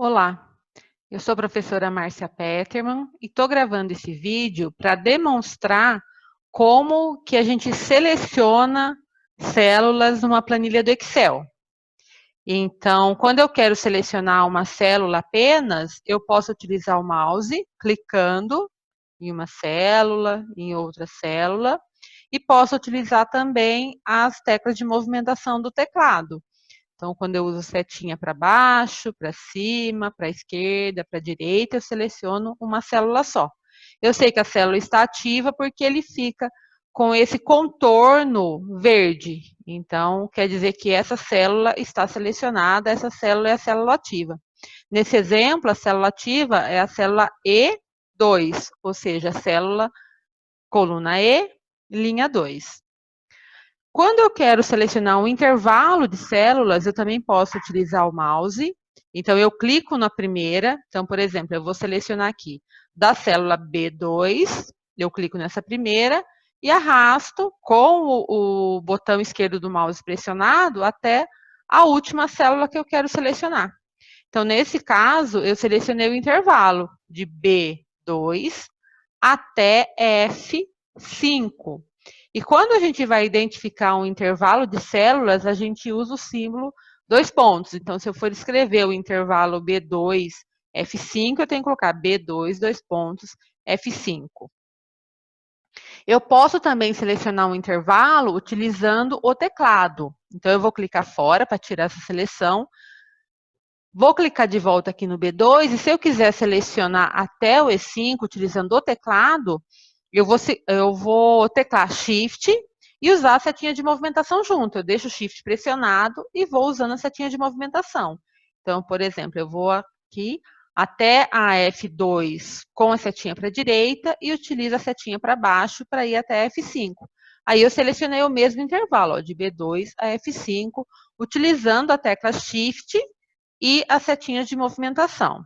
Olá, eu sou a professora Márcia Peterman e estou gravando esse vídeo para demonstrar como que a gente seleciona células numa planilha do Excel. Então, quando eu quero selecionar uma célula apenas, eu posso utilizar o mouse clicando em uma célula, em outra célula, e posso utilizar também as teclas de movimentação do teclado. Então, quando eu uso setinha para baixo, para cima, para a esquerda, para a direita, eu seleciono uma célula só. Eu sei que a célula está ativa porque ele fica com esse contorno verde. Então, quer dizer que essa célula está selecionada, essa célula é a célula ativa. Nesse exemplo, a célula ativa é a célula E2, ou seja, a célula coluna E, linha 2. Quando eu quero selecionar um intervalo de células, eu também posso utilizar o mouse. Então, eu clico na primeira. Então, por exemplo, eu vou selecionar aqui da célula B2, eu clico nessa primeira e arrasto com o botão esquerdo do mouse pressionado até a última célula que eu quero selecionar. Então, nesse caso, eu selecionei o intervalo de B2 até F5. E quando a gente vai identificar um intervalo de células, a gente usa o símbolo 2 pontos. Então, se eu for escrever o intervalo B2, F5, eu tenho que colocar B2, 2 pontos, F5. Eu posso também selecionar um intervalo utilizando o teclado. Então, eu vou clicar fora para tirar essa seleção. Vou clicar de volta aqui no B2 e se eu quiser selecionar até o E5 utilizando o teclado, eu vou teclar Shift e usar a setinha de movimentação junto. Eu deixo o Shift pressionado e vou usando a setinha de movimentação. Então, por exemplo, eu vou aqui até a F2 com a setinha para a direita e utilizo a setinha para baixo para ir até a F5. Aí eu selecionei o mesmo intervalo, ó, de B2 a F5, utilizando a tecla Shift e as setinhas de movimentação.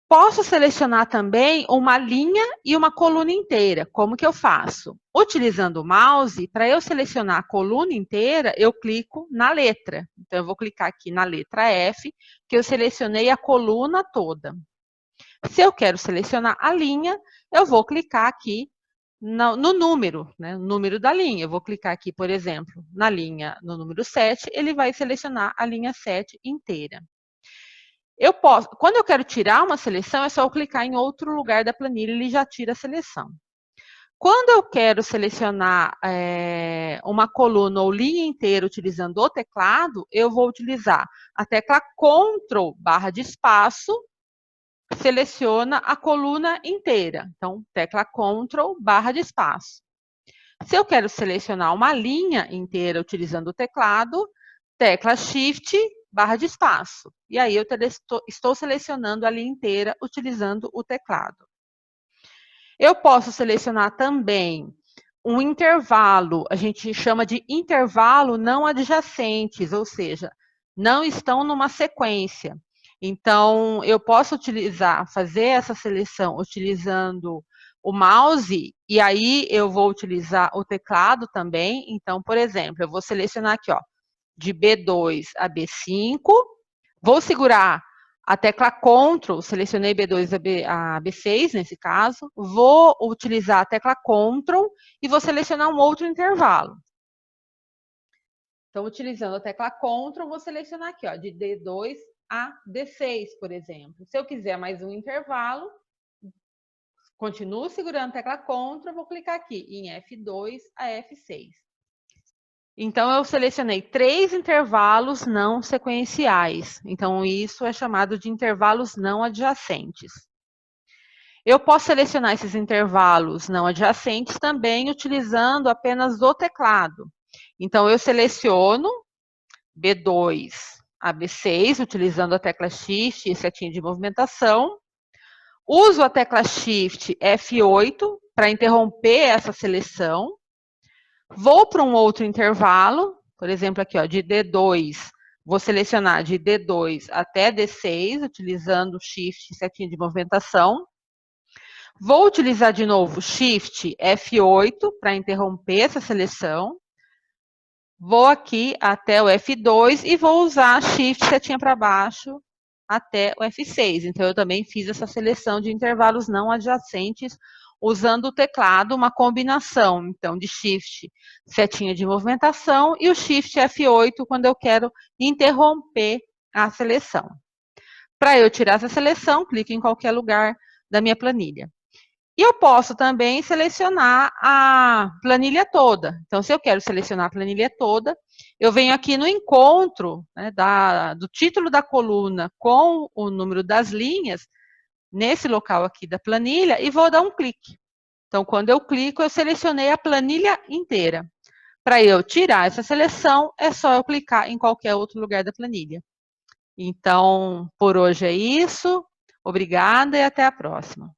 Posso selecionar também uma linha e uma coluna inteira. Como que eu faço? Utilizando o mouse, para eu selecionar a coluna inteira, eu clico na letra. Então, eu vou clicar aqui na letra F, que eu selecionei a coluna toda. Se eu quero selecionar a linha, eu vou clicar aqui no número, né? No número da linha. Eu vou clicar aqui, por exemplo, na linha, no número 7, ele vai selecionar a linha 7 inteira. Eu posso, quando eu quero tirar uma seleção, é só eu clicar em outro lugar da planilha, ele já tira a seleção. Quando eu quero selecionar uma coluna ou linha inteira utilizando o teclado, eu vou utilizar a tecla Ctrl barra de espaço, seleciona a coluna inteira. Então, tecla Ctrl barra de espaço. Se eu quero selecionar uma linha inteira utilizando o teclado, tecla Shift barra de espaço. E aí eu estou selecionando a linha inteira utilizando o teclado. Eu posso selecionar também um intervalo, a gente chama de intervalo não adjacentes, ou seja, não estão numa sequência. Então, eu posso fazer essa seleção utilizando o mouse, e aí eu vou utilizar o teclado também. Então, por exemplo, eu vou selecionar aqui, ó, de B2 a B5, vou segurar a tecla Ctrl, selecionei B2 a B6 nesse caso, vou utilizar a tecla Ctrl e vou selecionar um outro intervalo. Então, utilizando a tecla Ctrl, vou selecionar aqui, ó, de D2 a D6, por exemplo. Se eu quiser mais um intervalo, continuo segurando a tecla Ctrl, vou clicar aqui em F2 a F6. Então, eu selecionei 3 intervalos não sequenciais. Então, isso é chamado de intervalos não adjacentes. Eu posso selecionar esses intervalos não adjacentes também utilizando apenas o teclado. Então, eu seleciono B2 a B6, utilizando a tecla Shift e setinha de movimentação. Uso a tecla Shift F8 para interromper essa seleção. Vou para um outro intervalo, por exemplo, aqui, ó, de D2, vou selecionar de D2 até D6, utilizando Shift e setinha de movimentação. Vou utilizar de novo Shift F8 para interromper essa seleção. Vou aqui até o F2 e vou usar Shift setinha para baixo até o F6. Então, eu também fiz essa seleção de intervalos não adjacentes usando o teclado, uma combinação, então, de Shift, setinha de movimentação, e o Shift F8 quando eu quero interromper a seleção. Para eu tirar essa seleção, clique em qualquer lugar da minha planilha. E eu posso também selecionar a planilha toda. Então, se eu quero selecionar a planilha toda, eu venho aqui no encontro, né, do título da coluna com o número das linhas, nesse local aqui da planilha, e vou dar um clique. Então, quando eu clico, eu selecionei a planilha inteira. Para eu tirar essa seleção, é só eu clicar em qualquer outro lugar da planilha. Então, por hoje é isso. Obrigada e até a próxima.